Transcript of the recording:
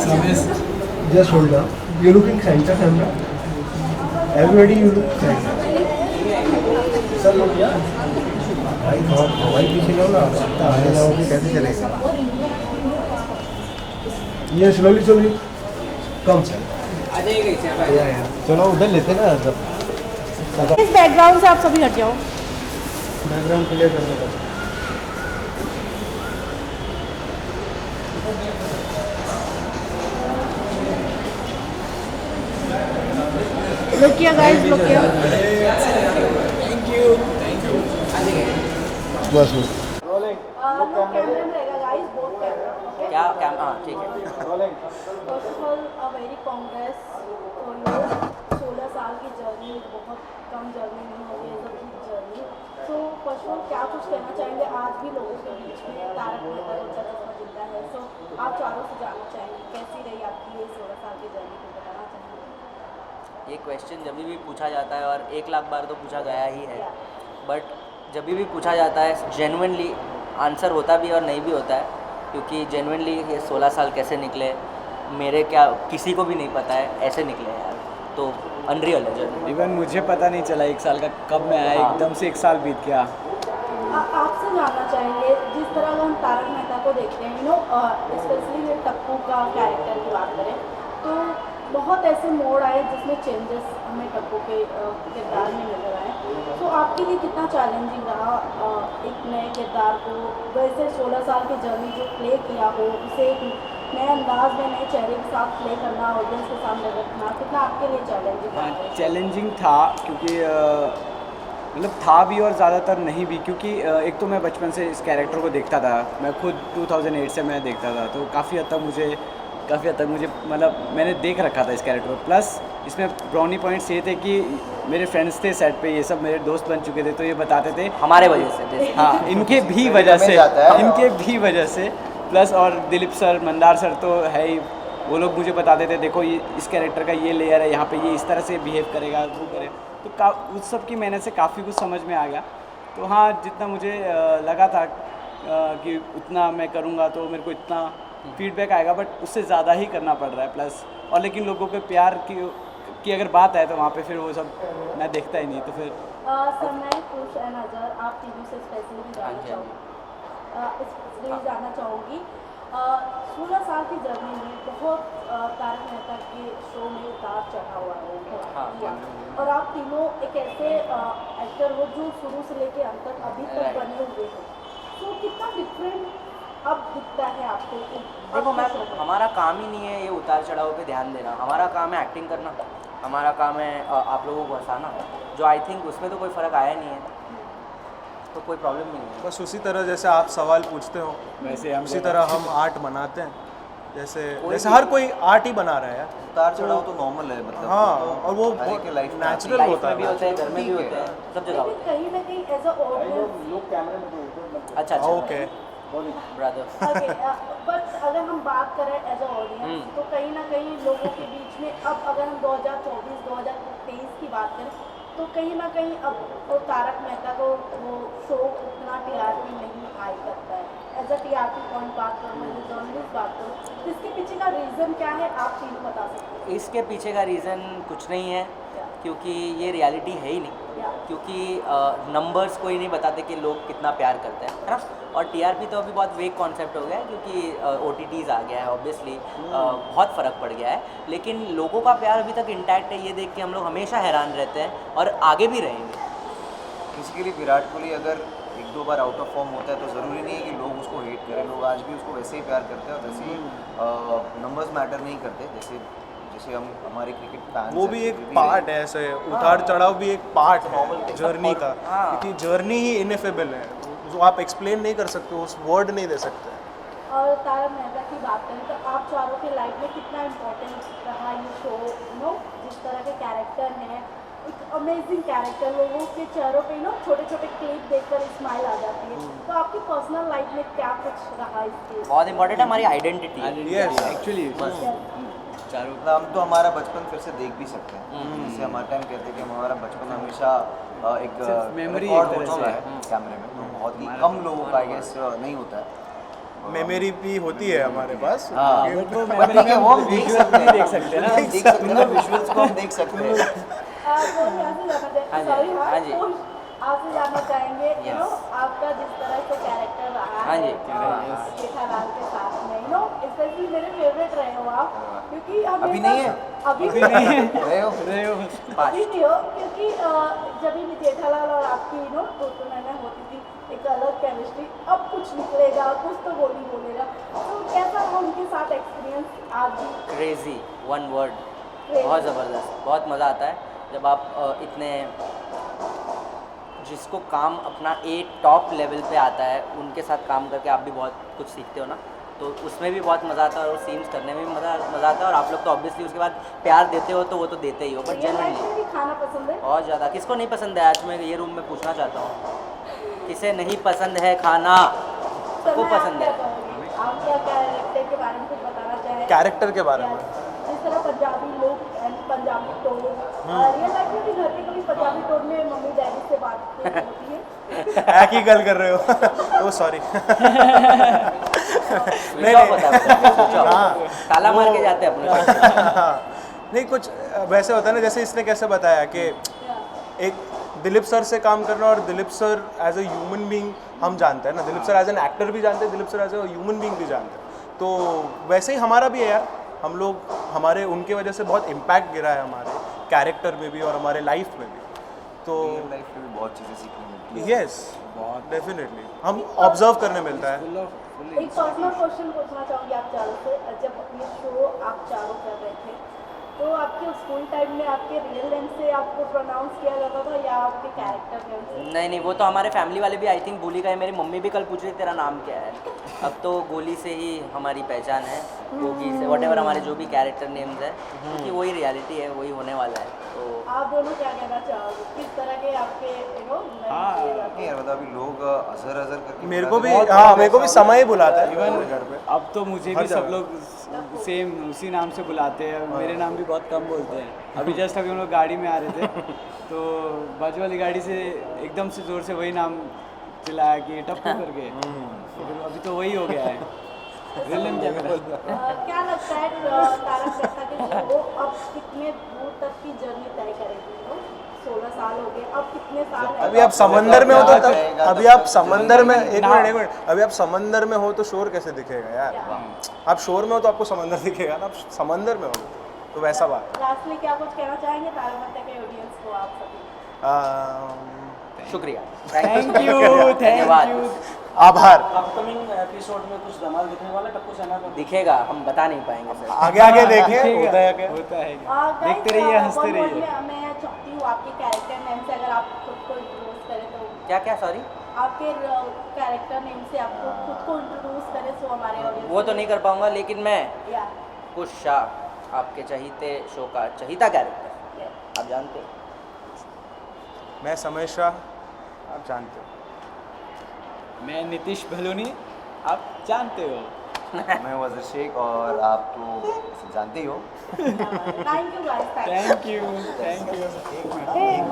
Just hold up. You're looking center camera. Everybody, you look center. Sir लोग यार भाई बहुत भाई पीछे लो ना आगे जाओगे कैसे चलेगा ये स्लोली कम चलो उधर लेते ना सब इस बैकग्राउंड से आप सभी हट जाओ। बैकग्राउंड क्लियर करने का लुक किया गाइस, लुक किया। बस कैमरा रहेगा गाइस, बोथ कैमरा। क्या कैमरा? हाँ ठीक है। First of all a very Congress for you. 16 साल की जर्नी बहुत कम जर्नी नहीं होगी, is a big journey. So first of all क्या कुछ कहना चाहेंगे आज भी लोगों के बीच में तारक मेहता का उल्टा चश्मा जिंदा है। सो आप चारों से जानना चाहेंगे कैसी रही आपकी ये 16 साल की जर्नी, को बताना चाहेंगे। ये क्वेश्चन जब भी पूछा जाता है और 1 लाख बार तो पूछा गया ही है, बट जब भी पूछा जाता है जेन्युइनली आंसर होता भी और नहीं भी होता है, क्योंकि जेन्युइनली ये 16 साल कैसे निकले मेरे क्या किसी को भी नहीं पता है, ऐसे निकले यार, तो अनरियल है जर्नी। इवन मुझे पता नहीं चला 1 साल का कब मैं आया, एकदम से 1 साल बीत गया। आपसे जानना चाहेंगे जिस तरह हम तारक मेहता को देखते हैं, यू नो स्पेशली टप्पू का कैरेक्टर की बात करें तो बहुत ऐसे मोड़ आए जिसमें चेंजेस हमें टप्पू के किरदार में नजर आए। तो आपके लिए कितना चैलेंजिंग रहा एक नए किरदार को वैसे 16 साल की जर्नी जो प्ले किया हो उसे एक नए अंदाज में नए चेहरे के साथ प्ले करना, ऑडियंस के सामने रखना, कितना आपके लिए चैलेंजिंग था? चैलेंजिंग था क्योंकि मतलब था भी और ज़्यादातर नहीं भी, क्योंकि एक तो मैं बचपन से इस कैरेक्टर को देखता था, मैं खुद 2008 से मैं देखता था, तो काफ़ी हद तक मुझे मतलब मैंने देख रखा था इस कैरेक्टर को। प्लस इसमें ब्राउनी पॉइंट्स ये थे कि मेरे फ्रेंड्स थे सेट पे, ये सब मेरे दोस्त बन चुके थे, तो ये बताते थे हमारे वजह से हाँ इनके भी वजह से प्लस और दिलीप सर, मंदार सर तो है ही, वो लोग मुझे बताते थे देखो ये इस कैरेक्टर का ये लेयर है, यहाँ पे ये इस तरह से बिहेव करेगा, वो करे, तो उस सब की मेहनत से काफ़ी कुछ समझ में आ गया। तो हाँ जितना मुझे लगा था कि उतना मैं करूँगा तो मेरे को इतना फीडबैक आएगा, बट उससे ज़्यादा ही करना पड़ रहा है प्लस, और लेकिन लोगों के प्यार की अगर बात आए तो वहाँ पे फिर वो सब मैं देखता ही नहीं, तो फिर सर मैं खुश है नज़र आप टीवी से स्पेशली जानना चाहूँगी 16 साल की जर्नी में बहुत तारक मेहता के शो में उतार चढ़ा हुआ है और आप तीनों एक ऐसे एक्टर हो जो शुरू से लेके अंत तक अभी तक बने हुए हैं, तो कितना डिफरेंट अब दिखता है आपको? देखो मैं हमारा काम ही नहीं है ये उतार चढ़ाव पे ध्यान देना, हमारा काम है एक्टिंग करना, हमारा काम है आप लोगों को हंसाना, जो आई थिंक उसमें तो कोई फ़र्क आया नहीं है, तो कोई प्रॉब्लम नहीं है। बस उसी तरह जैसे आप सवाल पूछते हो वैसे हम उसी तरह हम आर्ट बनाते हैं, जैसे हर कोई आर्ट ही बना रहा है यार। उतार चढ़ाव तो नॉर्मल है, मतलब हाँ, और वो हर एक के लाइफ में नेचुरल लाइफ होता में भी है। होता है, घर में भी होता है, सब जगह होता कहीं ना कहीं एज अ ऑडियंस है। अच्छा ओके ब्रदर बट अगर हम बात करें एज अ ऑडियंस तो कहीं ना कहीं लोगों के बीच में अब अगर हम 2024-2023 की बात करें तो कहीं ना कहीं अब वो तारक मेहता को वो शो उतना टीआरपी नहीं आई करता है। एज अ टीआरपी पॉइंट बात करूँ, मैं जर्नलिस्ट बात करूँ, इसके पीछे का रीज़न क्या है आप तीनों बता सकते हैं? इसके पीछे का रीज़न कुछ नहीं है, क्योंकि ये रियलिटी है ही नहीं, क्योंकि नंबर्स कोई नहीं बताते कि लोग कितना प्यार करते हैं, है ना। और टीआरपी तो अभी बहुत वेग कॉन्सेप्ट हो गया है, क्योंकि ओटीटीज़ आ गया है, ऑब्वियसली बहुत फ़र्क पड़ गया है, लेकिन लोगों का प्यार अभी तक इंटैक्ट है, ये देख के हम लोग हमेशा हैरान रहते हैं और आगे भी रहेंगे। बेसिकली विराट कोहली अगर 1-2 बार आउट ऑफ फॉर्म होता है तो ज़रूरी नहीं है कि लोग उसको हेट करें, लोग आज भी उसको वैसे ही प्यार करते हैं और वैसे ही नंबर्स मैटर नहीं करते, जैसे हम हमारे क्रिकेट फैंस वो भी एक पार्ट है, ऐसे उतार चढ़ाव भी एक पार्ट है जर्नी का, हाँ। क्योंकि जर्नी ही इनएफेबल है, जो आप एक्सप्लेन नहीं कर सकते, उस वर्ड नहीं दे सकते। और तारक मेहता की बात करें तो आप चारों के लाइफ में कितना इम्पोर्टेंट रहा ये शो, नो जिस तरह के कैरेक्टर हैं, एक अमेजिंग कैरेक्टर, लोगों के चेहरों पे नो छोटे छोटे क्लिप देखकर स्माइल आ जाती है, तो आपकी पर्सनल लाइफ में क्या कुछ रहा इसके? बहुत इंपॉर्टेंट है हमारी आइडेंटिटी। Yes. एक्चुअली चारों मतलब हम तो हमारा बचपन फिर से देख भी सकते हैं, जैसे हमारे टाइम कहते हैं कि हमारा बचपन हमेशा एक सिर्फ memory रिकॉर्ड एक तरह होता से है कैमरे में, तो बहुत ही कम लोगों का आई गेस नहीं होता है, मेमोरी भी होती है हमारे पास। हाँ क्योंकि- वो बट ठीक है वो हम देख सकते हैं, देख सकते हैं ना। हम देख सकते हैं ना, विजुअल्स को हम देख सकते हैं। तो यहाँ से जाना हाँ जी, सॉरी हाँ जी। आपसे जानना चाहेंगे यू नो Yes. आपका जिस तरह से कैरेक्टर रहा हाँ है जी। जेठालाल के साथ में यू नो स्पेशली मेरे फेवरेट रहे हो आप क्योंकि हमेशा अभी नहीं है? अभी अभी नहीं है। रहे हो? रहे हो। अभी नहीं हो क्योंकि जब भी जेठालाल और आपकी यू नो तो मैंने होती थी एक अलग केमिस्ट्री। अब कुछ निकलेगा, कुछ तो बोली बोलेगा, तो कैसा रहा उनके साथ एक्सपीरियंस आज भी? Crazy, one word, Crazy. बहुत ज़बरदस्त, बहुत मज़ा आता है जब आप इतने जिसको काम अपना एक टॉप लेवल पे आता है उनके साथ काम करके आप भी बहुत कुछ सीखते हो ना, तो उसमें भी बहुत मज़ा आता है और सीन्स करने में भी मज़ा आता है। और आप लोग तो ऑब्वियसली उसके बाद प्यार देते हो तो वो तो देते ही हो, बट रियल लाइफ जेन्युइनली में भी खाना पसंद है? बहुत ज़्यादा। किसको नहीं पसंद है? आज मैं ये रूम में पूछना चाहता हूँ, किसे नहीं पसंद है खाना? सबको समय पसंद है। आप क्या कैरेक्टर के बारे में कुछ बताना चाहें? कैरेक्टर के बारे में? जिस तरह पंजाबी लोग and Punjabi tone real life में भी घर पे कभी पंजाबी टोन में मम्मी डैडी से बात होती है? एक ही गल कर रहे हो। Oh sorry. स्विच ऑफ होता है, स्विच ऑफ। हाँ। ताला मार के जाते हैं अपने। नहीं कुछ वैसे होता है ना, जैसे इसने कैसे बताया कि एक दिलीप सर से काम करना और Dilip sir as a human being हम जानते हैं ना, Dilip sir as an actor भी जानते हैं, Dilip sir as a human being भी जानते हैं। तो वैसे ही हमारा भी है यार, हम लोग हमारे उनके वजह से बहुत इम्पैक्ट गिरा है हमारे कैरेक्टर में भी और हमारे लाइफ में भी। तो रियल लाइफ में भी बहुत चीज़ें सीखने मिलती है। यस डेफिनेटली हम ऑब्जर्व करने मिलता है। एक पर्सनल क्वेश्चन पूछना चाहूँगी आप चारों से। जब ये शो आप चारों कर रहे थे तो आपके स्कूल टाइम में आपके रियल नेम से आपको प्रोनाउंस किया जाता था या आपके कैरेक्टर नेम से? नहीं, वो तो हमारे फैमिली वाले भी आई थिंक भूल ही गए। मेरी मम्मी भी कल पूछ रही तेरा नाम क्या है। अब तो गोली से ही हमारी पहचान है, गोगी से, वॉट एवर हमारे जो भी कैरेक्टर नेम्स है, क्योंकि वही रियलिटी है, वही होने वाला है। तो आप दोनों क्या कहना चाहोगे? किस तरह के आपके यू नो किए जाते नहीं हैं? यार मतलब अभी लोग अजहर अजहर करके मेरे को भी बुलाते हैं। हाँ, मेरे को भी समय ही बुलाता है इवन घर पे। अब तो मुझे हर भी सब जगह। लोग सेम उसी नाम से बुलाते हैं। मेरे नाम भी बहुत कम बोलते हैं। अभी जस्ट अभी हम लोग गाड़ी में आ रहे थे तो बाजू वाली गाड़ी से एकदम से ज़ोर से वही नाम चिल्लाया कि टप्पू करके, तो फिर अभी तो वही हो गया है। रियल नेम क्या मेरा? क्या लगता है तारक मेहता के शो अब कितने दूर तक की जर्नी तय करेगी? 16 साल हो गए, अब कितने साल है? अभी आप समंदर में हो तो जाएगा, अभी आप समंदर में एक मिनट अभी आप समंदर में हो तो शोर कैसे दिखेगा यार? आप शोर में हो तो आपको समंदर दिखेगा ना, आप समंदर में हो तो वैसा बात लास्ट में क्या कुछ कहना चाहेंगे तारक मेहता के ऑडियंस को आप सभी? है। शुक्रिया, थैंक यू, धन्यवाद। Thank you. आभार। अपकमिंग एपिसोड में कुछ धमाल दिखने वाला टप्पू सेना का? दिखेगा, हम बता नहीं पाएंगे सर। आगे आगे देखें होता है क्या? होता है क्या? Guys, देखते रहिए, हंसते one word रहिए। में मैं चाहती हूँ आपके कैरेक्टर नेम से अगर आप खुद को इंट्रोड्यूस करें तो क्या सॉरी? आपके कैरेक्टर नेम से आपको खुद को इंट्रोड्यूस करें तो हमारे ऑडियंस वो तो नहीं कर पाऊंगा, लेकिन मैं या कुछ शाह, आपके चहीते शो का चहीता कैरेक्टर, आप जानते हो। मैं समय शाह, आप जानते हो। मैं नीतीश भलोनी, आप जानते हो। मैं वज़ीर शेख और आप तो जानते ही हो। Thank you guys, thank you, thank you.